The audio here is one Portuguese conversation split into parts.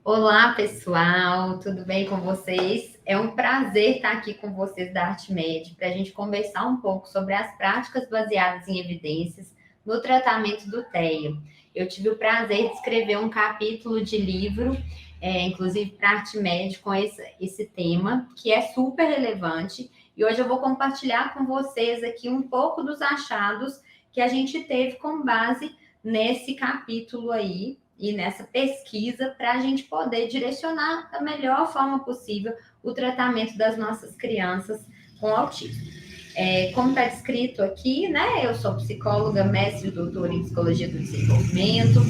Olá, pessoal, tudo bem com vocês? É um prazer estar aqui com vocês da ArtMed para a gente conversar um pouco sobre as práticas baseadas em evidências no tratamento do TEA. Eu tive o prazer de escrever um capítulo de livro, inclusive para a ArtMed, com esse tema, que é super relevante, e hoje eu vou compartilhar com vocês aqui um pouco dos achados que a gente teve com base nesse capítulo aí e nessa pesquisa para a gente poder direcionar da melhor forma possível o tratamento das nossas crianças com autismo. Como está descrito aqui, né? Eu sou psicóloga, mestre e doutora em psicologia do desenvolvimento,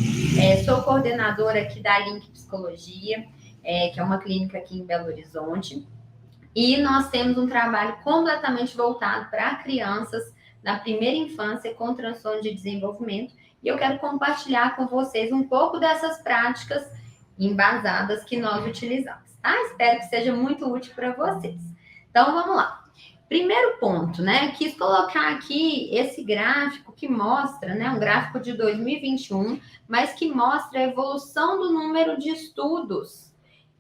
sou coordenadora aqui da Link Psicologia, que é uma clínica aqui em Belo Horizonte, e nós temos um trabalho completamente voltado para crianças na primeira infância com transtorno de desenvolvimento. E eu quero compartilhar com vocês um pouco dessas práticas embasadas que nós utilizamos, tá? Espero que seja muito útil para vocês. Então, vamos lá. Primeiro ponto, né? Quis colocar aqui esse gráfico que mostra, né? Um gráfico de 2021, mas que mostra a evolução do número de estudos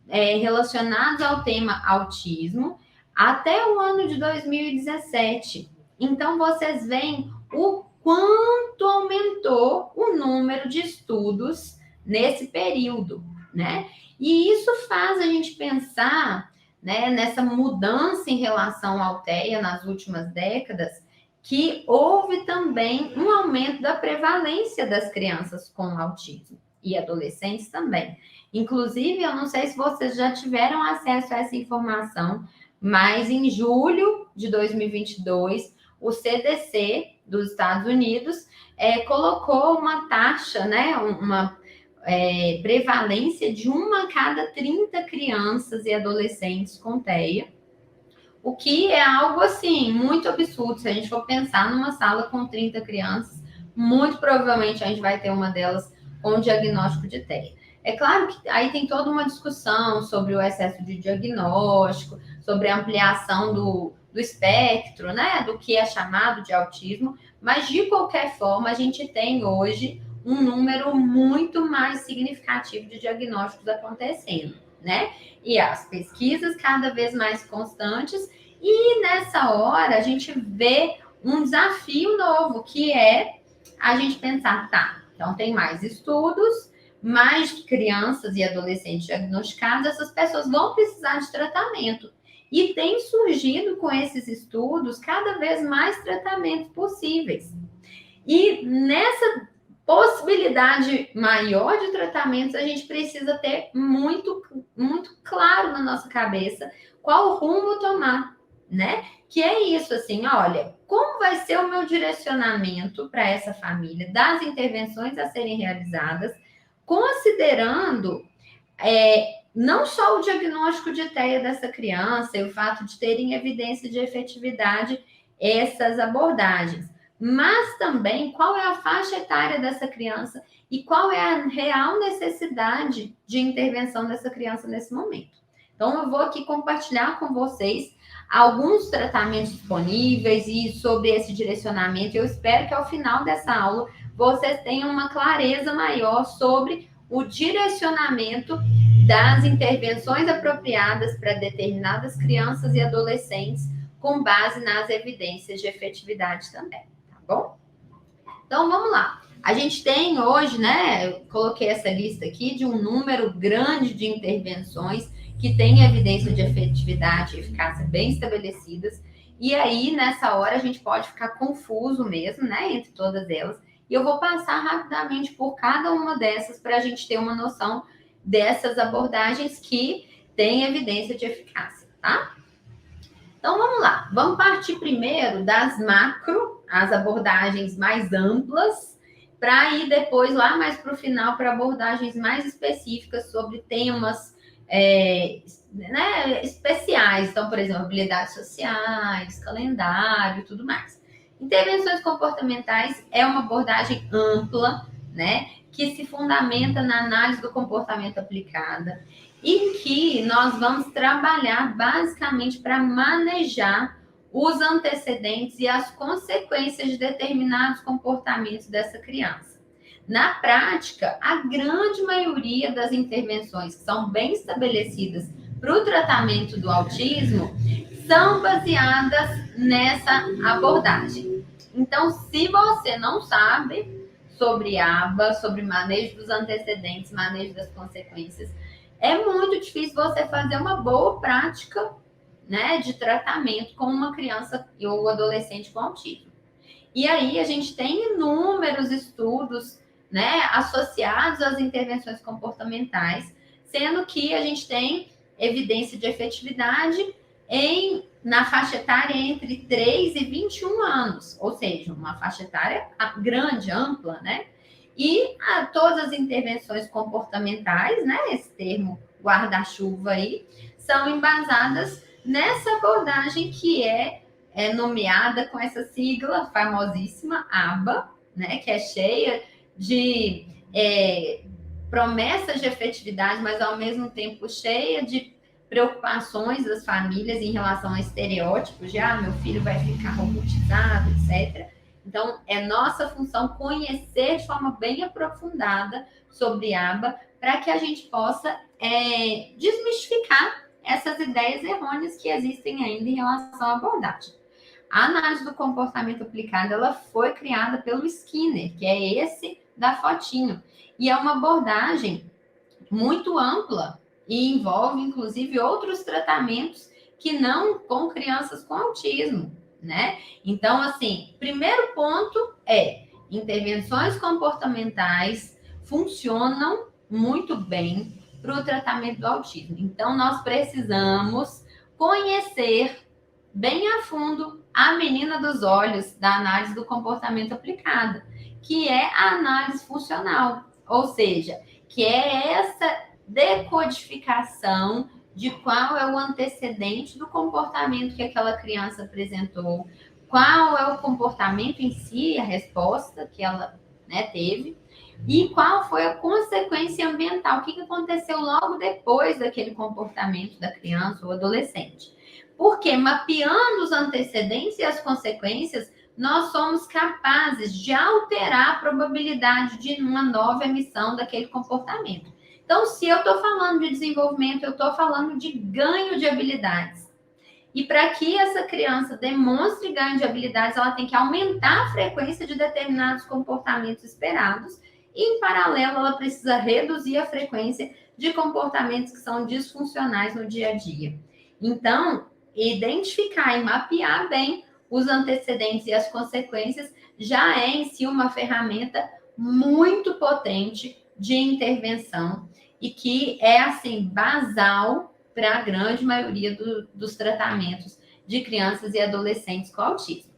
relacionados ao tema autismo até o ano de 2017. Então, vocês veem o quanto aumentou o número de estudos nesse período, né? E isso faz a gente pensar, né, nessa mudança em relação ao TEA nas últimas décadas, que houve também um aumento da prevalência das crianças com autismo e adolescentes também. Inclusive, eu não sei se vocês já tiveram acesso a essa informação, mas em julho de 2022, o CDC dos Estados Unidos colocou uma taxa, né, uma prevalência de 1 a cada 30 crianças e adolescentes com TEA, o que é algo assim muito absurdo. Se a gente for pensar numa sala com 30 crianças, muito provavelmente a gente vai ter uma delas com diagnóstico de TEA. É claro que aí tem toda uma discussão sobre o excesso de diagnóstico, sobre a ampliação do espectro, né, do que é chamado de autismo, mas de qualquer forma a gente tem hoje um número muito mais significativo de diagnósticos acontecendo, né? E as pesquisas cada vez mais constantes, e nessa hora a gente vê um desafio novo, que é a gente pensar, tá, então tem mais estudos, mais crianças e adolescentes diagnosticados, essas pessoas vão precisar de tratamento. E tem surgido com esses estudos cada vez mais tratamentos possíveis. E nessa possibilidade maior de tratamentos, a gente precisa ter muito, muito claro na nossa cabeça qual rumo tomar, né? Que é isso, assim, olha, como vai ser o meu direcionamento para essa família, das intervenções a serem realizadas, considerando não só o diagnóstico de TEA dessa criança e o fato de terem evidência de efetividade essas abordagens, mas também qual é a faixa etária dessa criança e qual é a real necessidade de intervenção dessa criança nesse momento. Então, eu vou aqui compartilhar com vocês alguns tratamentos disponíveis e sobre esse direcionamento. Eu espero que ao final dessa aula vocês tenham uma clareza maior sobre o direcionamento das intervenções apropriadas para determinadas crianças e adolescentes com base nas evidências de efetividade também, tá bom? Então, vamos lá. A gente tem hoje, né, eu coloquei essa lista aqui de um número grande de intervenções que têm evidência de efetividade e eficácia bem estabelecidas, e aí, nessa hora, a gente pode ficar confuso mesmo, né, entre todas elas, e eu vou passar rapidamente por cada uma dessas para a gente ter uma noção dessas abordagens que têm evidência de eficácia, tá? Então, vamos lá. Vamos partir primeiro das macro, as abordagens mais amplas, para ir depois lá mais para o final para abordagens mais específicas sobre temas né, especiais. Então, por exemplo, habilidades sociais, calendário e tudo mais. Intervenções comportamentais é uma abordagem ampla, né, que se fundamenta na análise do comportamento aplicada e que nós vamos trabalhar basicamente para manejar os antecedentes e as consequências de determinados comportamentos dessa criança. Na prática, a grande maioria das intervenções que são bem estabelecidas para o tratamento do autismo são baseadas nessa abordagem. Então, se você não sabe sobre ABA, sobre manejo dos antecedentes, manejo das consequências, é muito difícil você fazer uma boa prática, né, de tratamento com uma criança ou adolescente com autismo. E aí a gente tem inúmeros estudos, né, associados às intervenções comportamentais, sendo que a gente tem evidência de efetividade na faixa etária entre 3 e 21 anos, ou seja, uma faixa etária grande, ampla, né? E todas as intervenções comportamentais, né, esse termo guarda-chuva aí, são embasadas nessa abordagem que é nomeada com essa sigla famosíssima, ABA, né, que é cheia de promessas de efetividade, mas ao mesmo tempo cheia de preocupações das famílias em relação a estereótipos de meu filho vai ficar robotizado, etc. Então, é nossa função conhecer de forma bem aprofundada sobre ABA para que a gente possa desmistificar essas ideias errôneas que existem ainda em relação à abordagem. A análise do comportamento aplicado, ela foi criada pelo Skinner, que é esse da fotinho, e é uma abordagem muito ampla e envolve, inclusive, outros tratamentos que não com crianças com autismo, né? Então, assim, primeiro ponto é intervenções comportamentais funcionam muito bem para o tratamento do autismo. Então, nós precisamos conhecer bem a fundo a menina dos olhos da análise do comportamento aplicado, que é a análise funcional, ou seja, que é essa decodificação de qual é o antecedente do comportamento que aquela criança apresentou, qual é o comportamento em si, a resposta que ela, né, teve, e qual foi a consequência ambiental, o que aconteceu logo depois daquele comportamento da criança ou adolescente. Porque mapeando os antecedentes e as consequências, nós somos capazes de alterar a probabilidade de uma nova emissão daquele comportamento. Então, se eu estou falando de desenvolvimento, eu estou falando de ganho de habilidades. E para que essa criança demonstre ganho de habilidades, ela tem que aumentar a frequência de determinados comportamentos esperados. E, em paralelo, ela precisa reduzir a frequência de comportamentos que são disfuncionais no dia a dia. Então, identificar e mapear bem os antecedentes e as consequências já é em si uma ferramenta muito potente de intervenção e que é, assim, basal para a grande maioria dos tratamentos de crianças e adolescentes com autismo.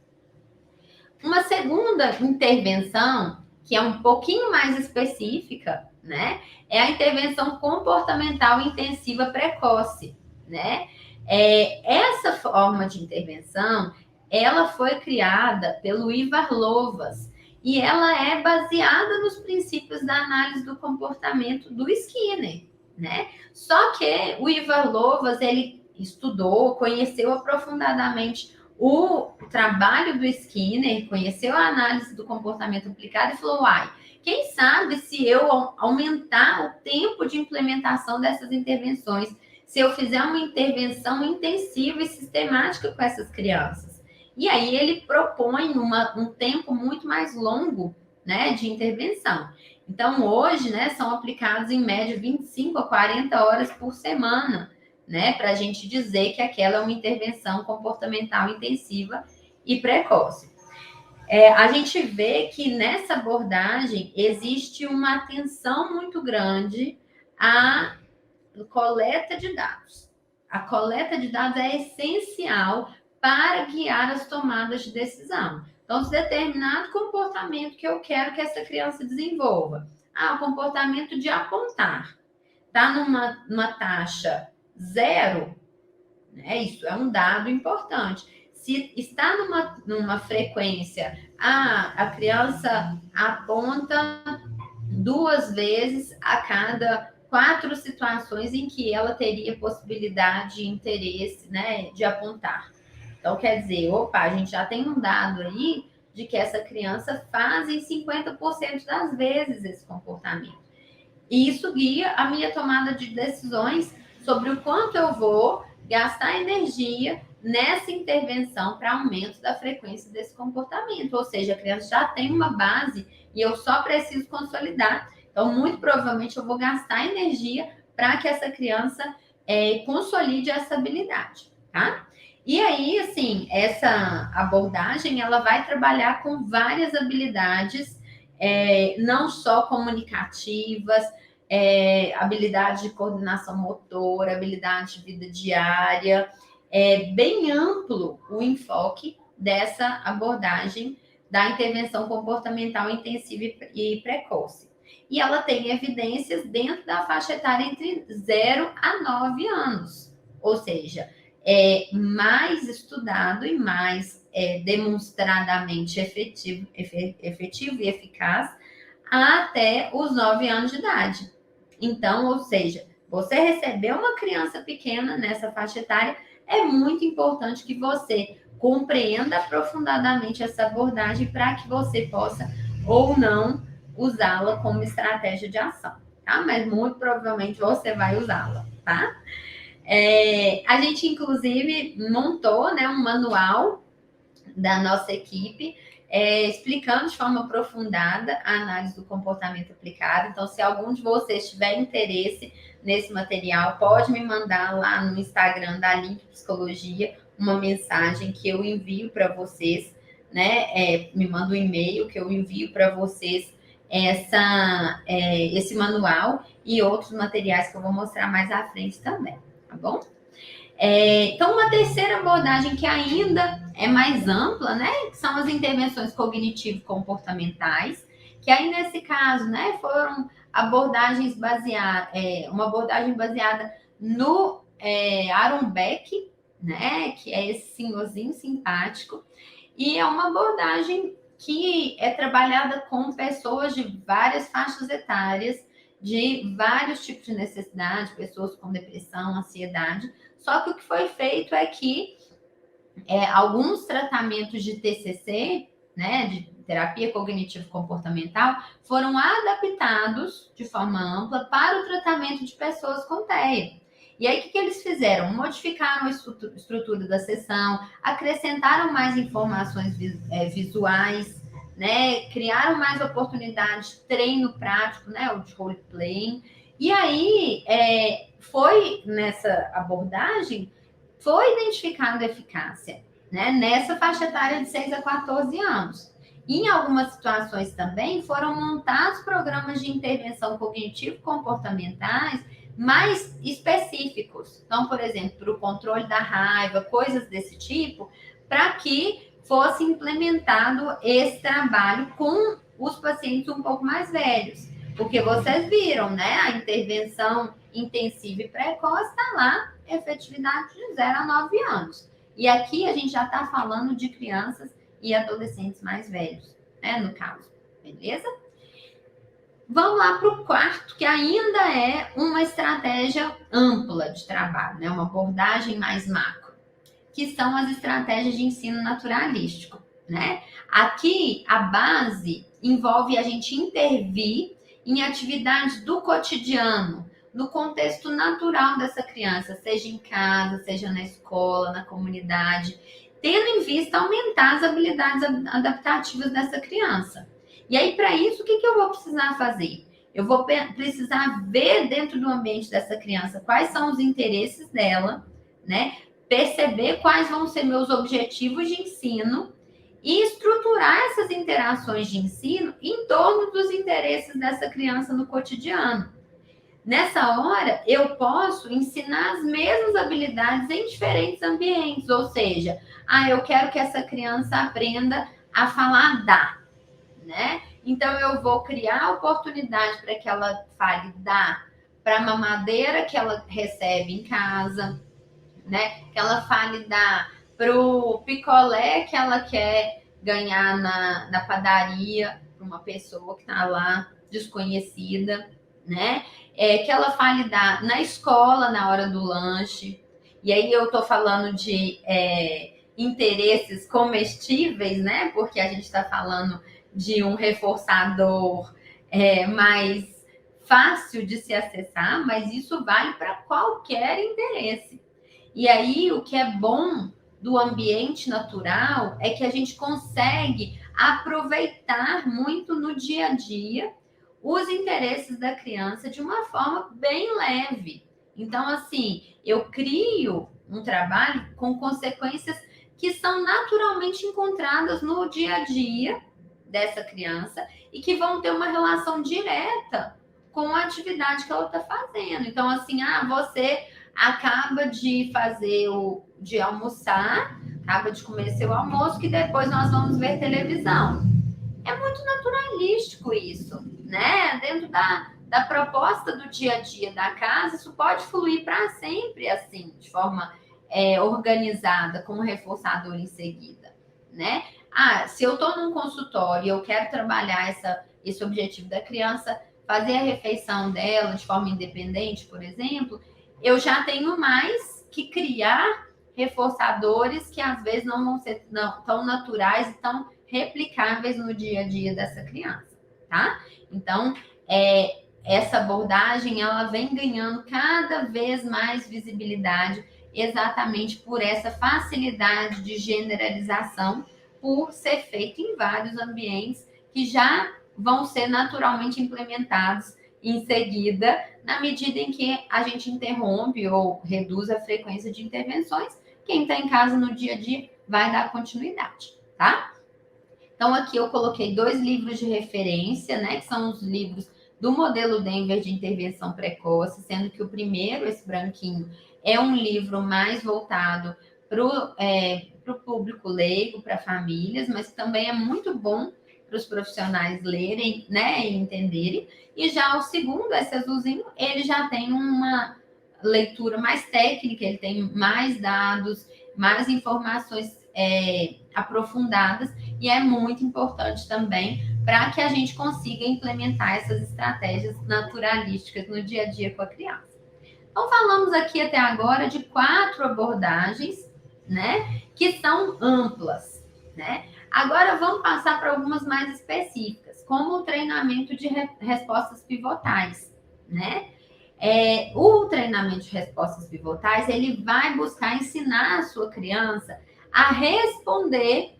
Uma segunda intervenção, que é um pouquinho mais específica, né, é a intervenção comportamental intensiva precoce, né? Essa forma de intervenção, ela foi criada pelo Ivar Lovaas e ela é baseada nos princípios da análise do comportamento do Skinner, né? Só que o Ivar Lovaas, ele estudou, conheceu aprofundadamente o trabalho do Skinner, conheceu a análise do comportamento aplicado e falou, quem sabe se eu aumentar o tempo de implementação dessas intervenções, se eu fizer uma intervenção intensiva e sistemática com essas crianças. E aí ele propõe um tempo muito mais longo, né, de intervenção. Então, hoje, né, são aplicados em média 25 a 40 horas por semana, né, para a gente dizer que aquela é uma intervenção comportamental intensiva e precoce. A gente vê que nessa abordagem existe uma atenção muito grande à coleta de dados. A coleta de dados é essencial para guiar as tomadas de decisão. Então, se determinado comportamento que eu quero que essa criança desenvolva, o comportamento de apontar, está numa taxa 0, né? Isso é um dado importante. Se está numa frequência, a criança aponta 2 vezes a cada 4 situações em que ela teria possibilidade e interesse, né, de apontar. Então, quer dizer, a gente já tem um dado aí de que essa criança faz em 50% das vezes esse comportamento. E isso guia a minha tomada de decisões sobre o quanto eu vou gastar energia nessa intervenção para aumento da frequência desse comportamento. Ou seja, a criança já tem uma base e eu só preciso consolidar. Então, muito provavelmente, eu vou gastar energia para que essa criança consolide essa habilidade, tá? E aí, assim, essa abordagem, ela vai trabalhar com várias habilidades, não só comunicativas, habilidade de coordenação motora, habilidade de vida diária. É bem amplo o enfoque dessa abordagem da intervenção comportamental intensiva e precoce. E ela tem evidências dentro da faixa etária entre 0 a 9 anos. Ou seja, é mais estudado e mais demonstradamente efetivo e eficaz até os 9 anos de idade. Então, ou seja, você receber uma criança pequena nessa faixa etária, é muito importante que você compreenda aprofundadamente essa abordagem para que você possa ou não usá-la como estratégia de ação, tá? Mas muito provavelmente você vai usá-la, tá? A gente, inclusive, montou, né, um manual da nossa equipe, explicando de forma aprofundada a análise do comportamento aplicado. Então, se algum de vocês tiver interesse nesse material, pode me mandar lá no Instagram da Link Psicologia uma mensagem que eu envio para vocês, né? Me manda um e-mail que eu envio para vocês esse manual e outros materiais que eu vou mostrar mais à frente também, tá bom? Então, uma terceira abordagem que ainda é mais ampla, né, que são as intervenções cognitivo-comportamentais, que aí nesse caso, né, foram abordagens uma abordagem baseada no Aaron Beck, né, que é esse senhorzinho simpático, e é uma abordagem que é trabalhada com pessoas de várias faixas etárias, de vários tipos de necessidade, pessoas com depressão, ansiedade. Só que o que foi feito é que alguns tratamentos de TCC, né, de terapia cognitivo-comportamental, foram adaptados de forma ampla para o tratamento de pessoas com TEA. E aí, o que eles fizeram? Modificaram a estrutura da sessão, acrescentaram mais informações visuais, né? Criaram mais oportunidades de treino prático, né? O de role-playing. E aí, foi nessa abordagem, foi identificada eficácia, né? Nessa faixa etária de 6 a 14 anos. E em algumas situações também foram montados programas de intervenção cognitivo-comportamentais mais específicos. Então, por exemplo, para o controle da raiva, coisas desse tipo, para que fosse implementado esse trabalho com os pacientes um pouco mais velhos. Porque vocês viram, né? A intervenção intensiva e precoce está lá, efetividade de 0 a 9 anos. E aqui a gente já está falando de crianças e adolescentes mais velhos, né? No caso, beleza? Vamos lá para o quarto, que ainda é uma estratégia ampla de trabalho, né? Uma abordagem mais macro, que são as estratégias de ensino naturalístico, né? Aqui, a base envolve a gente intervir em atividades do cotidiano, no contexto natural dessa criança, seja em casa, seja na escola, na comunidade, tendo em vista aumentar as habilidades adaptativas dessa criança. E aí, para isso, o que eu vou precisar fazer? Eu vou precisar ver dentro do ambiente dessa criança quais são os interesses dela, né? Perceber quais vão ser meus objetivos de ensino e estruturar essas interações de ensino em torno dos interesses dessa criança no cotidiano. Nessa hora, eu posso ensinar as mesmas habilidades em diferentes ambientes, ou seja, eu quero que essa criança aprenda a falar dá, né? Então, eu vou criar oportunidade para que ela fale dá para a mamadeira que ela recebe em casa, né? Que ela fale dá para o picolé que ela quer ganhar na padaria, para uma pessoa que está lá desconhecida, né? Que ela fale na escola, na hora do lanche. E aí eu estou falando de interesses comestíveis, né? Porque a gente está falando de um reforçador mais fácil de se acessar, mas isso vale para qualquer interesse. E aí, o que é bom do ambiente natural é que a gente consegue aproveitar muito no dia a dia os interesses da criança de uma forma bem leve. Então, assim, eu crio um trabalho com consequências que são naturalmente encontradas no dia a dia dessa criança e que vão ter uma relação direta com a atividade que ela está fazendo. Então, assim, você acaba de de almoçar, acaba de comer seu almoço, que depois nós vamos ver televisão. É muito naturalístico isso, né? Dentro da proposta do dia a dia da casa, isso pode fluir para sempre assim, de forma organizada, com um reforçador em seguida, né? Se eu estou num consultório e eu quero trabalhar esse objetivo da criança, fazer a refeição dela de forma independente, por exemplo, eu já tenho mais que criar reforçadores que às vezes não vão ser tão naturais e tão replicáveis no dia a dia dessa criança, tá? Então, essa abordagem, ela vem ganhando cada vez mais visibilidade exatamente por essa facilidade de generalização, por ser feito em vários ambientes que já vão ser naturalmente implementados em seguida, na medida em que a gente interrompe ou reduz a frequência de intervenções. Quem está em casa no dia a dia vai dar continuidade, tá? Então, aqui eu coloquei 2 livros de referência, né? Que são os livros do modelo Denver de intervenção precoce, sendo que o primeiro, esse branquinho, é um livro mais voltado para o público leigo, para famílias, mas também é muito bom para os profissionais lerem, né, e entenderem. E já o segundo, esse azulzinho, ele já tem uma leitura mais técnica, ele tem mais dados, mais informações aprofundadas, e é muito importante também para que a gente consiga implementar essas estratégias naturalísticas no dia a dia com a criança. Então, falamos aqui até agora de 4 abordagens, né, que são amplas, né? Agora vamos passar para algumas mais específicas, como o treinamento de respostas pivotais, né? O treinamento de respostas pivotais, ele vai buscar ensinar a sua criança a responder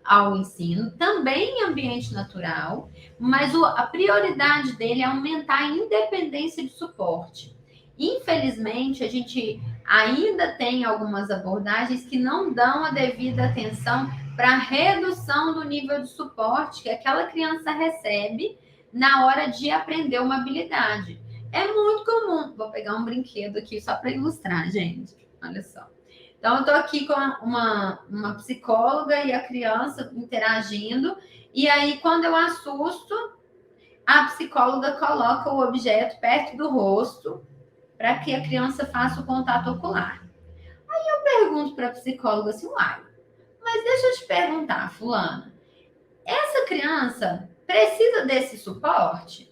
ao ensino, também em ambiente natural, mas a prioridade dele é aumentar a independência de suporte. Infelizmente, a gente ainda tem algumas abordagens que não dão a devida atenção para a redução do nível de suporte que aquela criança recebe na hora de aprender uma habilidade. É muito comum. Vou pegar um brinquedo aqui só para ilustrar, gente. Olha só. Então, eu estou aqui com uma psicóloga e a criança interagindo. E aí, quando eu assusto, a psicóloga coloca o objeto perto do rosto para que a criança faça o contato ocular. Aí eu pergunto para a psicóloga assim, mas deixa eu te perguntar, fulana, essa criança precisa desse suporte?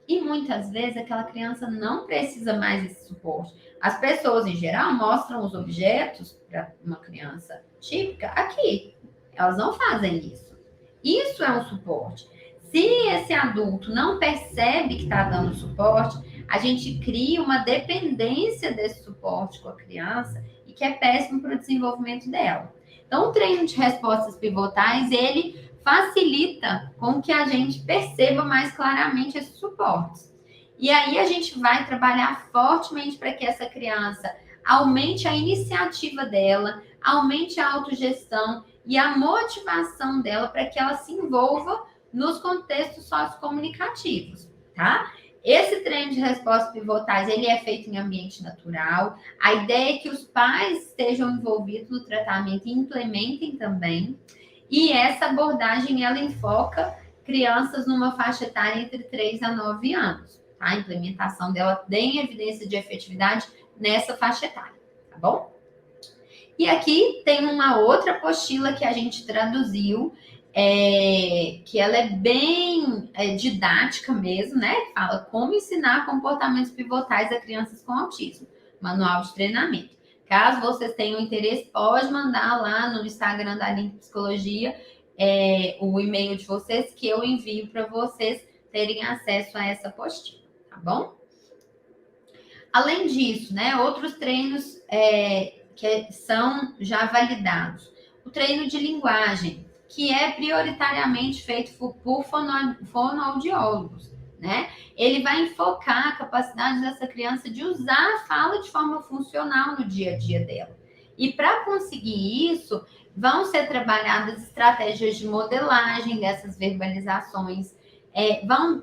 E muitas vezes aquela criança não precisa mais desse suporte. As pessoas, em geral, mostram os objetos para uma criança típica aqui. Elas não fazem isso. Isso é um suporte. Se esse adulto não percebe que está dando suporte, a gente cria uma dependência desse suporte com a criança e que é péssimo para o desenvolvimento dela. Então, o treino de respostas pivotais, ele facilita com que a gente perceba mais claramente esses suportes. E aí a gente vai trabalhar fortemente para que essa criança aumente a iniciativa dela, aumente a autogestão e a motivação dela para que ela se envolva nos contextos sociocomunicativos, tá? Esse treino de respostas pivotais, ele é feito em ambiente natural. A ideia é que os pais estejam envolvidos no tratamento e implementem também. E essa abordagem, ela enfoca crianças numa faixa etária entre 3 a 9 anos. Tá? A implementação dela tem evidência de efetividade nessa faixa etária, tá bom? E aqui tem uma outra apostila que a gente traduziu, que ela é bem didática mesmo, né? Que fala como ensinar comportamentos pivotais a crianças com autismo. Manual de treinamento. Caso vocês tenham interesse, pode mandar lá no Instagram da Link Psicologia o e-mail de vocês que eu envio para vocês terem acesso a essa apostila, tá bom? Além disso, né, outros treinos que são já validados. O treino de linguagem, que é prioritariamente feito por fonoaudiólogos, né? Ele vai enfocar a capacidade dessa criança de usar a fala de forma funcional no dia a dia dela. E para conseguir isso, vão ser trabalhadas estratégias de modelagem dessas verbalizações,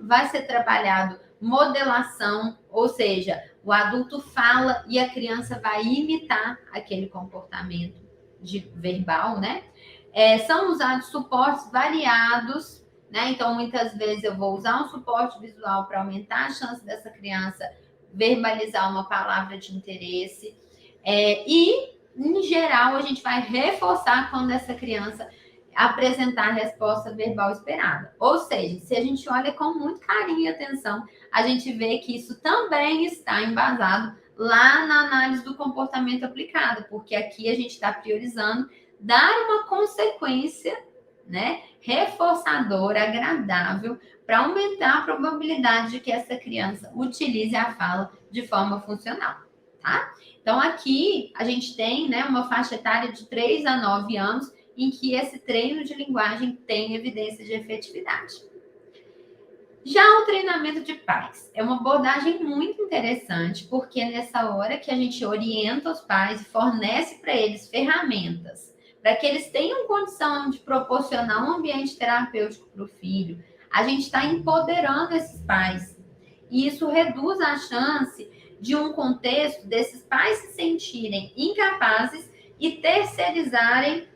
vai ser trabalhado modelação, ou seja, o adulto fala e a criança vai imitar aquele comportamento verbal, né? São usados suportes variados, né? Então, muitas vezes eu vou usar um suporte visual para aumentar a chance dessa criança verbalizar uma palavra de interesse. E, em geral, a gente vai reforçar quando essa criança apresentar a resposta verbal esperada. Ou seja, se a gente olha com muito carinho e atenção, a gente vê que isso também está embasado lá na análise do comportamento aplicado, porque aqui a gente está priorizando dar uma consequência, né, reforçadora, agradável, para aumentar a probabilidade de que essa criança utilize a fala de forma funcional, tá? Então, aqui a gente tem, né, uma faixa etária de 3 a 9 anos, em que esse treino de linguagem tem evidência de efetividade. Já o treinamento de pais é uma abordagem muito interessante, porque é nessa hora que a gente orienta os pais e fornece para eles ferramentas, para que eles tenham condição de proporcionar um ambiente terapêutico para o filho. A gente está empoderando esses pais. E isso reduz a chance de um contexto desses pais se sentirem incapazes e terceirizarem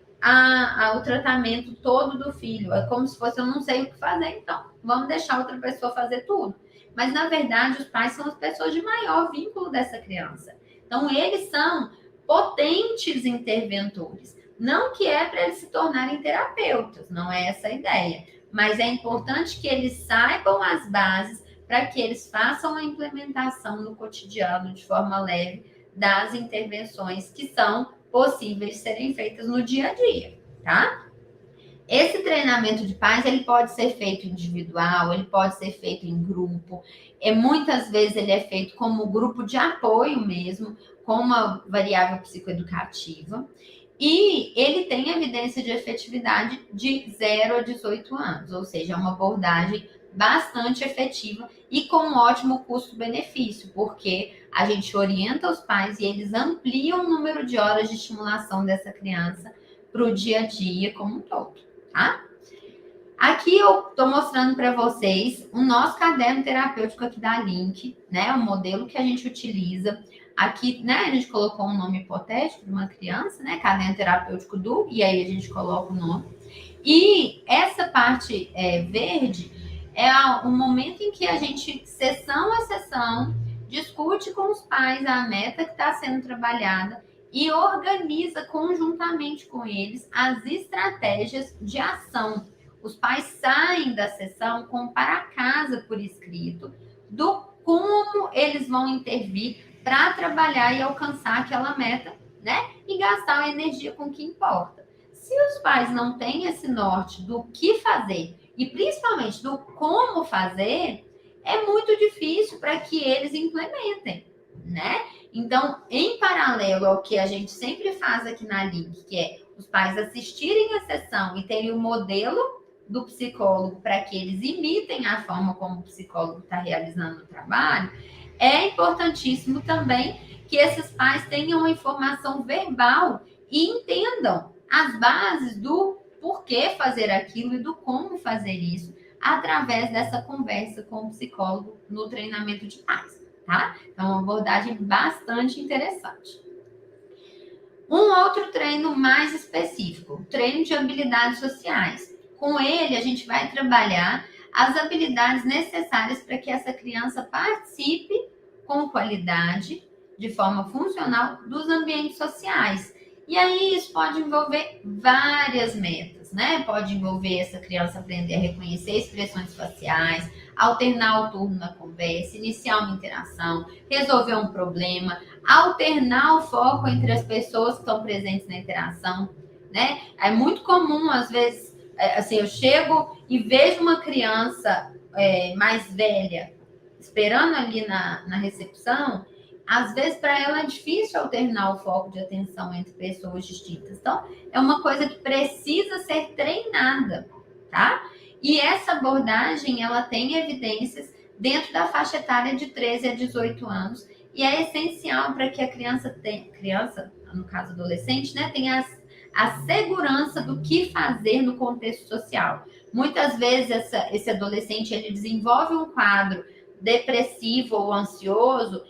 o tratamento todo do filho. É como se fosse, eu não sei o que fazer, então vamos deixar outra pessoa fazer tudo. Mas, na verdade, os pais são as pessoas de maior vínculo dessa criança. Então, eles são potentes interventores. Não que é para eles se tornarem terapeutas, não é essa a ideia. Mas é importante que eles saibam as bases para que eles façam a implementação no cotidiano de forma leve das intervenções que são possíveis serem feitas no dia a dia, tá? Esse treinamento de pais, ele pode ser feito individual, ele pode ser feito em grupo, muitas vezes ele é feito como grupo de apoio mesmo, com uma variável psicoeducativa, e ele tem evidência de efetividade de 0 a 18 anos, ou seja, é uma abordagem bastante efetiva e com um ótimo custo-benefício, porque a gente orienta os pais e eles ampliam o número de horas de estimulação dessa criança para o dia a dia como um todo, tá? Aqui eu estou mostrando para vocês o nosso caderno terapêutico aqui da Link, né? O modelo que a gente utiliza. Aqui, né, a gente colocou um nome hipotético de uma criança, né? Caderno terapêutico do, e aí a gente coloca o nome. E essa parte verde é o momento em que a gente, sessão a sessão, discute com os pais a meta que está sendo trabalhada e organiza conjuntamente com eles as estratégias de ação. Os pais saem da sessão com para casa por escrito do como eles vão intervir para trabalhar e alcançar aquela meta, né? E gastar a energia com o que importa. Se os pais não têm esse norte do que fazer e principalmente do como fazer, é muito difícil para que eles implementem, né? Então, em paralelo ao que a gente sempre faz aqui na Link, que é os pais assistirem a sessão e terem o modelo do psicólogo para que eles imitem a forma como o psicólogo está realizando o trabalho, é importantíssimo também que esses pais tenham a informação verbal e entendam as bases do porquê fazer aquilo e do como fazer isso através dessa conversa com o psicólogo no treinamento de pais, tá? Então, uma abordagem bastante interessante. Um outro treino mais específico, treino de habilidades sociais. Com ele, a gente vai trabalhar as habilidades necessárias para que essa criança participe com qualidade, de forma funcional, dos ambientes sociais. E aí isso pode envolver várias metas. distintas, né? Pode envolver essa criança aprender a reconhecer expressões faciais, alternar o turno na conversa, iniciar uma interação, resolver um problema, alternar o foco entre as pessoas que estão presentes na interação, né? É muito comum, às vezes, assim, eu chego e vejo uma criança mais velha esperando ali na recepção. Às vezes, para ela é difícil alternar o foco de atenção entre pessoas distintas. Então, é uma coisa que precisa ser treinada, tá? E essa abordagem, ela tem evidências dentro da faixa etária de 13 a 18 anos, e é essencial para que a criança, no caso adolescente, né, tenha a segurança do que fazer no contexto social. Muitas vezes esse adolescente ele desenvolve um quadro depressivo ou ansioso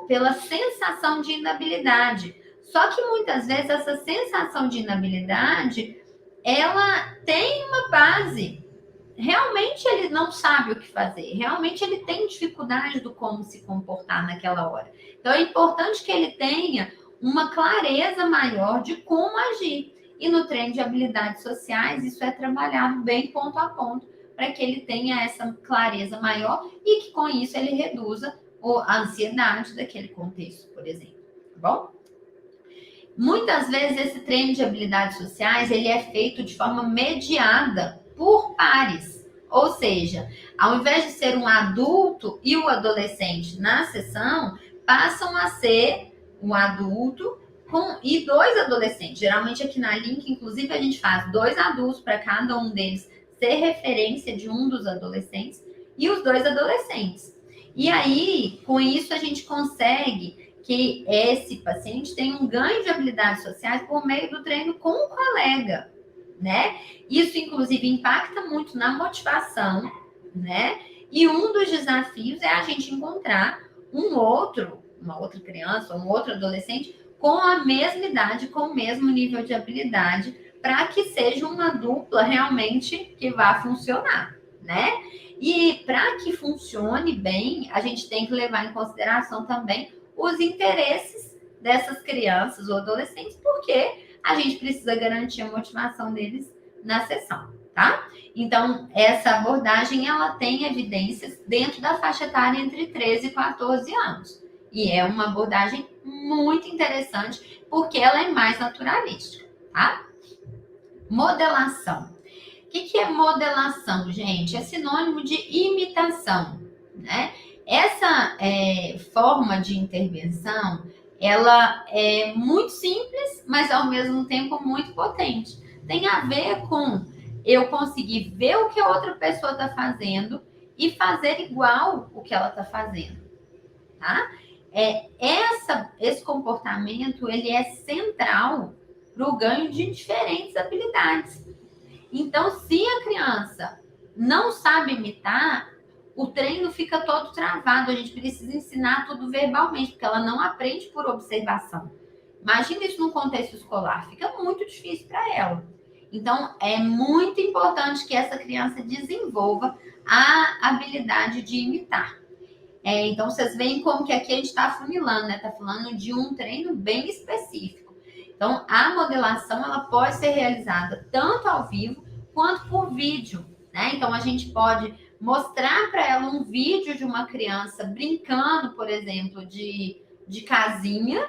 pela sensação de inabilidade. Só que muitas vezes essa sensação de inabilidade, ela tem uma base. Realmente ele não sabe o que fazer, realmente ele tem dificuldade do como se comportar naquela hora. Então é importante que ele tenha uma clareza maior de como agir. E no treino de habilidades sociais, isso é trabalhado bem ponto a ponto, para que ele tenha essa clareza maior e que com isso ele reduza a ansiedade daquele contexto, por exemplo. Tá bom? Muitas vezes esse treino de habilidades sociais ele é feito de forma mediada por pares. Ou seja, ao invés de ser um adulto e o adolescente na sessão, passam a ser um adulto e dois adolescentes. Geralmente aqui na Link, inclusive, a gente faz 2 adultos para cada um deles ser referência de um dos adolescentes e os 2 adolescentes. E aí, com isso, a gente consegue que esse paciente tenha um ganho de habilidades sociais por meio do treino com o colega, né? Isso, inclusive, impacta muito na motivação, né? E um dos desafios é a gente encontrar uma outra criança, um outro adolescente com a mesma idade, com o mesmo nível de habilidade, para que seja uma dupla realmente que vá funcionar, né? E para que funcione bem, a gente tem que levar em consideração também os interesses dessas crianças ou adolescentes, porque a gente precisa garantir a motivação deles na sessão, tá? Então, essa abordagem, ela tem evidências dentro da faixa etária entre 13 e 14 anos. E é uma abordagem muito interessante, porque ela é mais naturalística, tá? Modelação. O que é modelação, gente? É sinônimo de imitação, né? Essa forma de intervenção, ela é muito simples, mas ao mesmo tempo muito potente. Tem a ver com eu conseguir ver o que a outra pessoa está fazendo e fazer igual o que ela está fazendo, tá? Esse comportamento, ele é central para o ganho de diferentes habilidades. Então, se a criança não sabe imitar, o treino fica todo travado. A gente precisa ensinar tudo verbalmente, porque ela não aprende por observação. Imagina isso num contexto escolar, fica muito difícil para ela. Então, é muito importante que essa criança desenvolva a habilidade de imitar. Então, vocês veem como que aqui a gente está afunilando, né? Está falando de um treino bem específico. Então, a modelação, ela pode ser realizada tanto ao vivo quanto por vídeo, né? Então, a gente pode mostrar para ela um vídeo de uma criança brincando, por exemplo, de casinha,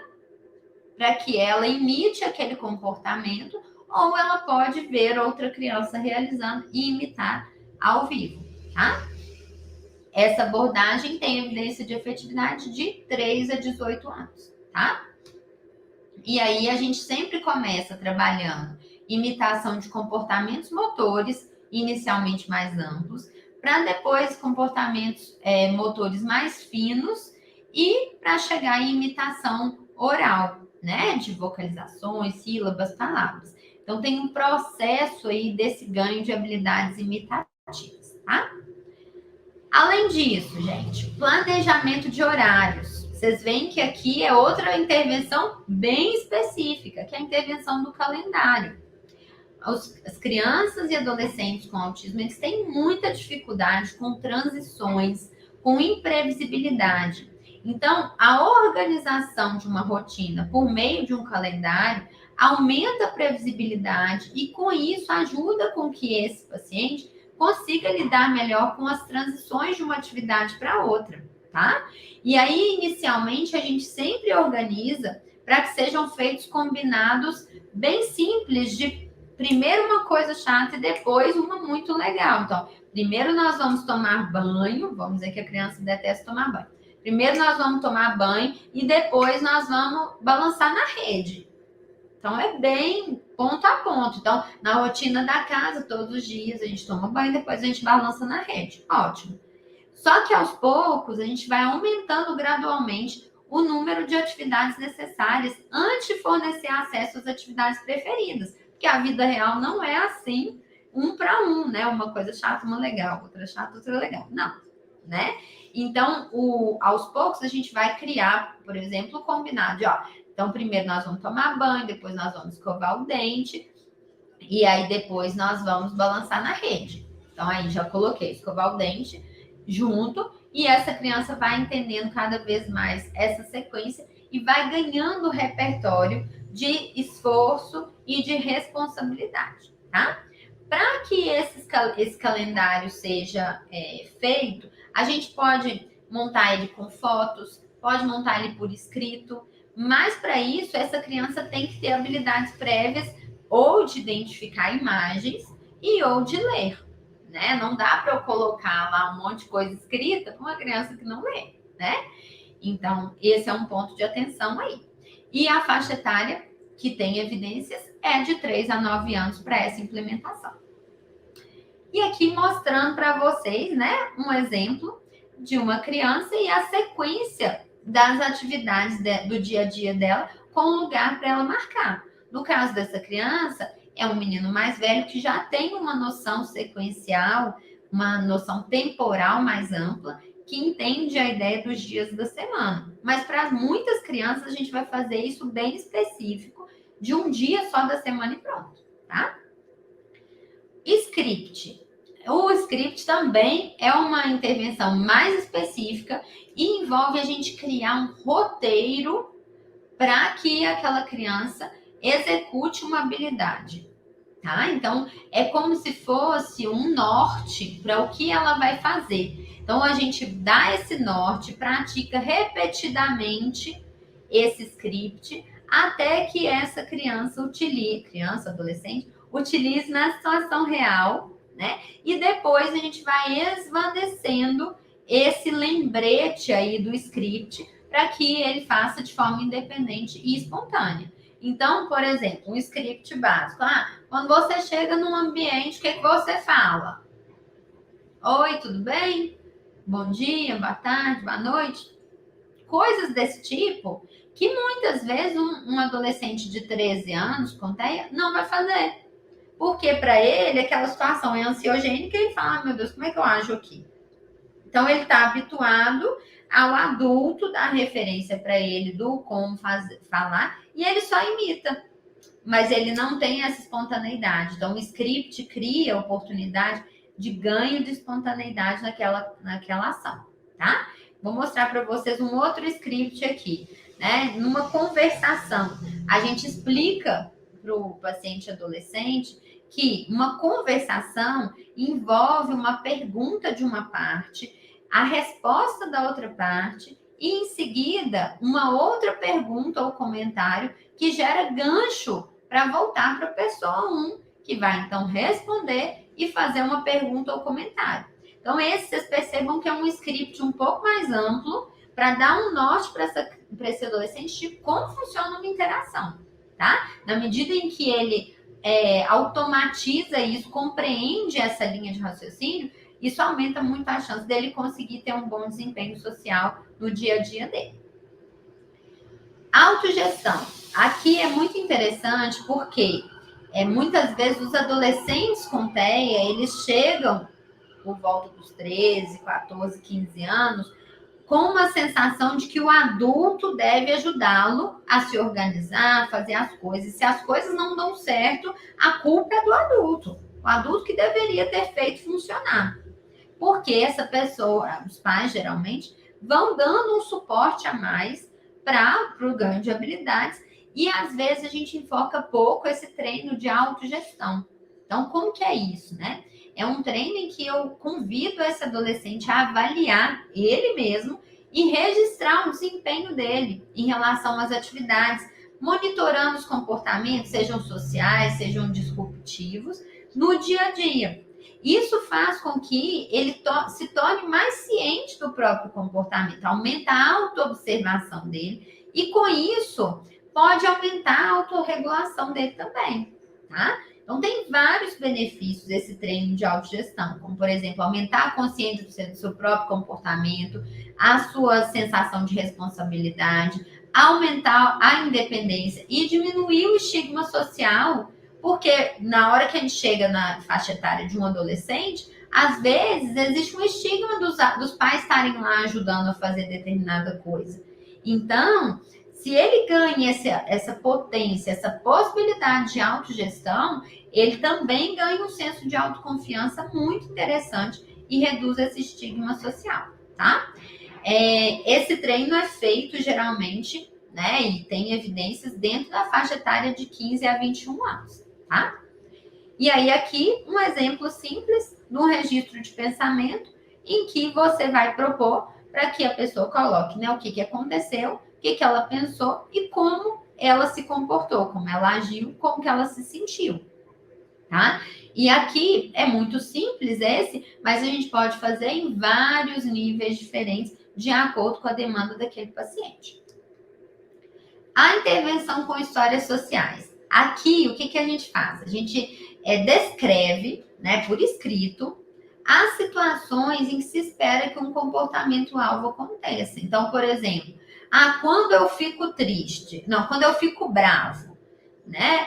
para que ela imite aquele comportamento, ou ela pode ver outra criança realizando e imitar ao vivo, tá? Essa abordagem tem evidência de efetividade de 3 a 18 anos, tá? E aí a gente sempre começa trabalhando imitação de comportamentos motores, inicialmente mais amplos, para depois comportamentos motores mais finos e para chegar em imitação oral, né? De vocalizações, sílabas, palavras. Então tem um processo aí desse ganho de habilidades imitativas, tá? Além disso, gente, planejamento de horários. Vocês veem que aqui é outra intervenção bem específica, que é a intervenção do calendário. As crianças e adolescentes com autismo, eles têm muita dificuldade com transições, com imprevisibilidade. Então, a organização de uma rotina por meio de um calendário aumenta a previsibilidade e, com isso, ajuda com que esse paciente consiga lidar melhor com as transições de uma atividade para outra, tá? E aí, inicialmente, a gente sempre organiza para que sejam feitos combinados bem simples de primeiro uma coisa chata e depois uma muito legal. Então, primeiro nós vamos tomar banho, vamos dizer que a criança detesta tomar banho. Primeiro nós vamos tomar banho e depois nós vamos balançar na rede. Então, é bem ponto a ponto. Então, na rotina da casa, todos os dias a gente toma banho, depois a gente balança na rede. Ótimo. Só que aos poucos a gente vai aumentando gradualmente o número de atividades necessárias antes de fornecer acesso às atividades preferidas. Porque a vida real não é assim, um para um, né? Uma coisa chata, uma legal, outra chata, outra legal. Não, né? Então, aos poucos a gente vai criar, por exemplo, o combinado de, ó, então primeiro nós vamos tomar banho, depois nós vamos escovar o dente, e aí depois nós vamos balançar na rede. Então, aí já coloquei escovar o dente junto, e essa criança vai entendendo cada vez mais essa sequência e vai ganhando repertório de esforço e de responsabilidade, tá? Para que esse calendário seja feito, a gente pode montar ele com fotos, pode montar ele por escrito, mas para isso essa criança tem que ter habilidades prévias ou de identificar imagens e ou de ler, né? Não dá para eu colocar lá um monte de coisa escrita para uma criança que não lê, né? Então, esse é um ponto de atenção aí. E a faixa etária que tem evidências é de 3 a 9 anos para essa implementação. E aqui mostrando para vocês, né, um exemplo de uma criança e a sequência das atividades do dia a dia dela com um lugar para ela marcar. No caso dessa criança, é um menino mais velho que já tem uma noção sequencial, uma noção temporal mais ampla, que entende a ideia dos dias da semana. Mas para muitas crianças, a gente vai fazer isso bem específico, de um dia só da semana e pronto, tá? Script. O script também é uma intervenção mais específica e envolve a gente criar um roteiro para que aquela criança execute uma habilidade, tá? Então, é como se fosse um norte para o que ela vai fazer. Então, a gente dá esse norte, pratica repetidamente esse script até que essa criança adolescente, utilize na situação real, né? E depois a gente vai esvanecendo esse lembrete aí do script para que ele faça de forma independente e espontânea. Então, por exemplo, um script básico. Quando você chega num ambiente, o que você fala? Oi, tudo bem? Bom dia, boa tarde, boa noite. Coisas desse tipo que muitas vezes um adolescente de 13 anos com TEA não vai fazer. Porque para ele aquela situação é ansiogênica e ele fala, meu Deus, como é que eu ajo aqui? Então ele está habituado ao adulto dar referência para ele do como falar e ele só imita. Mas ele não tem essa espontaneidade. Então o script cria oportunidade de ganho de espontaneidade naquela ação, tá? Vou mostrar para vocês um outro script aqui, né? Numa conversação, a gente explica para o paciente adolescente que uma conversação envolve uma pergunta de uma parte, a resposta da outra parte e, em seguida, uma outra pergunta ou comentário que gera gancho para voltar para a pessoa 1, que vai, então, responder e fazer uma pergunta ou comentário. Então, vocês percebam que é um script um pouco mais amplo para dar um norte para esse adolescente de como funciona uma interação, tá? Na medida em que ele automatiza isso, compreende essa linha de raciocínio, isso aumenta muito a chance dele conseguir ter um bom desempenho social no dia a dia dele. Autogestão. Aqui é muito interessante porque muitas vezes os adolescentes com TEA, eles chegam por volta dos 13, 14, 15 anos, com uma sensação de que o adulto deve ajudá-lo a se organizar, a fazer as coisas. Se as coisas não dão certo, a culpa é do adulto. O adulto que deveria ter feito funcionar. Porque essa pessoa, os pais geralmente, vão dando um suporte a mais para o ganho de habilidades E às vezes a gente enfoca pouco esse treino de autogestão. Então, como que é isso, né? É um treino em que eu convido esse adolescente a avaliar ele mesmo e registrar o desempenho dele em relação às atividades, monitorando os comportamentos, sejam sociais, sejam disruptivos, no dia a dia. Isso faz com que ele se torne mais ciente do próprio comportamento, aumenta a autoobservação dele e, com isso, pode aumentar a autorregulação dele também, tá? Então, tem vários benefícios esse treino de autogestão, como, por exemplo, aumentar a consciência do seu próprio comportamento, a sua sensação de responsabilidade, aumentar a independência e diminuir o estigma social, porque na hora que a gente chega na faixa etária de um adolescente, às vezes existe um estigma dos pais estarem lá ajudando a fazer determinada coisa. Então, se ele ganha essa potência, essa possibilidade de autogestão, ele também ganha um senso de autoconfiança muito interessante e reduz esse estigma social, tá? Esse treino é feito geralmente, né, e tem evidências dentro da faixa etária de 15 a 21 anos, tá? E aí aqui um exemplo simples de um registro de pensamento em que você vai propor para que a pessoa coloque, né, o que aconteceu, o que ela pensou e como ela se comportou, como ela agiu, como que ela se sentiu, tá? E aqui é muito simples esse, mas a gente pode fazer em vários níveis diferentes de acordo com a demanda daquele paciente. A intervenção com histórias sociais. Aqui, o que a gente faz? A gente descreve, né, por escrito, as situações em que se espera que um comportamento-alvo aconteça. Então, por exemplo, quando eu fico triste, não, quando eu fico bravo, né?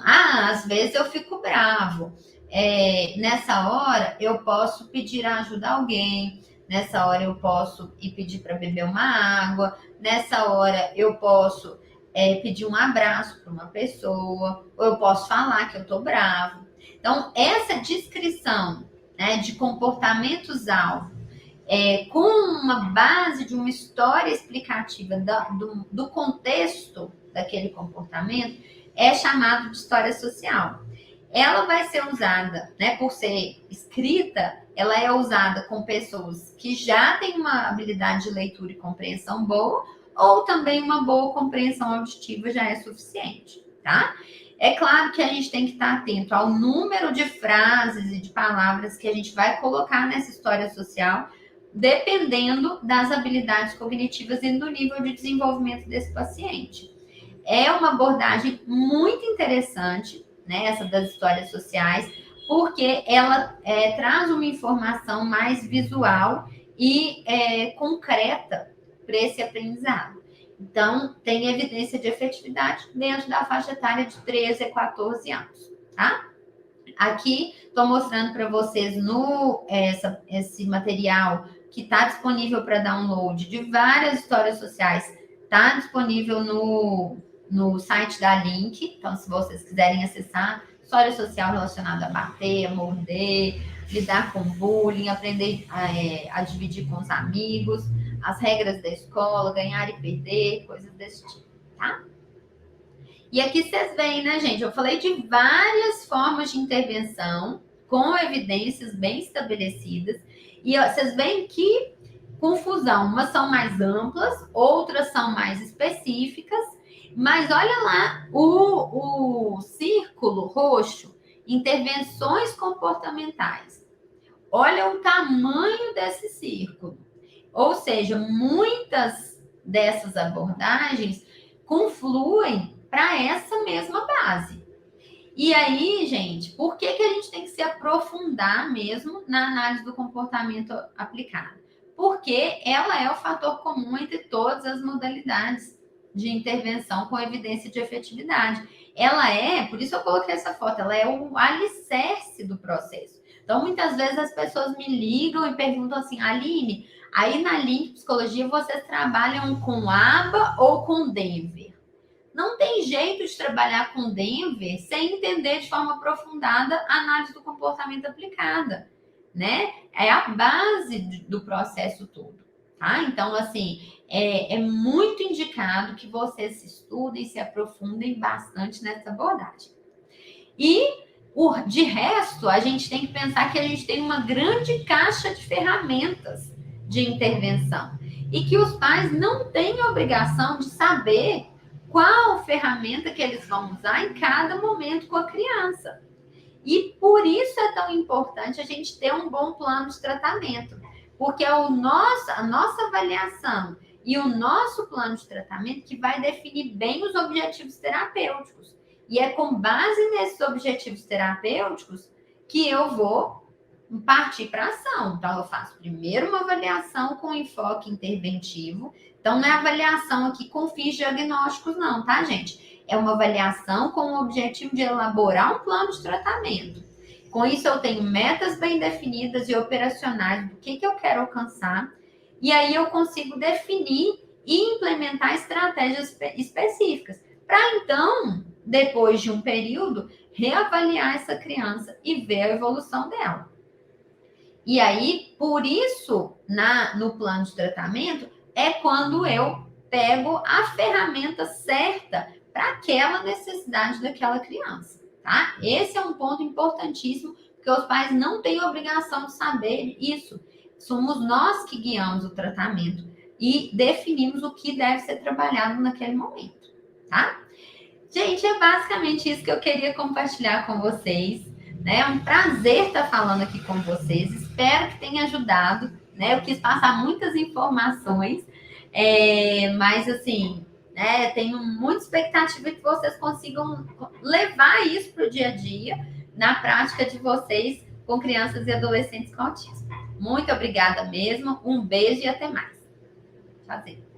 Às vezes eu fico bravo. Nessa hora, eu posso pedir ajuda a alguém. Nessa hora, eu posso ir pedir para beber uma água. Nessa hora, eu posso pedir um abraço para uma pessoa. Ou eu posso falar que eu tô bravo. Então, essa descrição, né, de comportamentos-alvo, com uma base de uma história explicativa do contexto daquele comportamento, é chamado de história social. Ela vai ser usada, né, por ser escrita, ela é usada com pessoas que já têm uma habilidade de leitura e compreensão boa, ou também uma boa compreensão auditiva já é suficiente, tá? É claro que a gente tem que estar atento ao número de frases e de palavras que a gente vai colocar nessa história social, dependendo das habilidades cognitivas e do nível de desenvolvimento desse paciente. É uma abordagem muito interessante, né, essa das histórias sociais, porque ela traz uma informação mais visual e concreta para esse aprendizado. Então, tem evidência de efetividade dentro da faixa etária de 13 a 14 anos, tá? Aqui, estou mostrando para vocês esse material que está disponível para download de várias histórias sociais, está disponível no site da Link. Então, se vocês quiserem acessar, história social relacionada a bater, a morder, lidar com bullying, aprender a dividir com os amigos, as regras da escola, ganhar e perder, coisas desse tipo, tá? E aqui vocês veem, né, gente? Eu falei de várias formas de intervenção com evidências bem estabelecidas. E vocês veem que confusão, umas são mais amplas, outras são mais específicas. Mas olha lá o círculo roxo, intervenções comportamentais. Olha o tamanho desse círculo. Ou seja, muitas dessas abordagens confluem para essa mesma base. E aí, gente, por que a gente tem que se aprofundar mesmo na análise do comportamento aplicado? Porque ela é o fator comum entre todas as modalidades de intervenção com evidência de efetividade. Por isso eu coloquei essa foto, ela é o alicerce do processo. Então, muitas vezes as pessoas me ligam e perguntam assim, Aline, aí na Link Psicologia vocês trabalham com ABA ou com Denver? Não tem jeito de trabalhar com Denver sem entender de forma aprofundada a análise do comportamento aplicada, né? É a base do processo todo, tá? Então, assim, é muito indicado recomendado que vocês estudem, se aprofundem bastante nessa abordagem. E, de resto, a gente tem que pensar que a gente tem uma grande caixa de ferramentas de intervenção e que os pais não têm a obrigação de saber qual ferramenta que eles vão usar em cada momento com a criança. E por isso é tão importante a gente ter um bom plano de tratamento, porque é a nossa avaliação e o nosso plano de tratamento que vai definir bem os objetivos terapêuticos. E é com base nesses objetivos terapêuticos que eu vou partir para ação. Então, eu faço primeiro uma avaliação com enfoque interventivo. Então, não é avaliação aqui com fins diagnósticos, não, tá, gente? É uma avaliação com o objetivo de elaborar um plano de tratamento. Com isso, eu tenho metas bem definidas e operacionais do que eu quero alcançar. E aí, eu consigo definir e implementar estratégias específicas. Para, então, depois de um período, reavaliar essa criança e ver a evolução dela. E aí, por isso, no plano de tratamento, é quando eu pego a ferramenta certa para aquela necessidade daquela criança, tá? Esse é um ponto importantíssimo, porque os pais não têm obrigação de saber isso. Somos nós que guiamos o tratamento e definimos o que deve ser trabalhado naquele momento, tá? Gente, é basicamente isso que eu queria compartilhar com vocês. Né? É um prazer estar falando aqui com vocês. Espero que tenha ajudado. Né? Eu quis passar muitas informações, mas assim, né, tenho muita expectativa que vocês consigam levar isso para o dia a dia, na prática de vocês com crianças e adolescentes com autismo. Muito obrigada mesmo. Um beijo e até mais. Tchauzinho.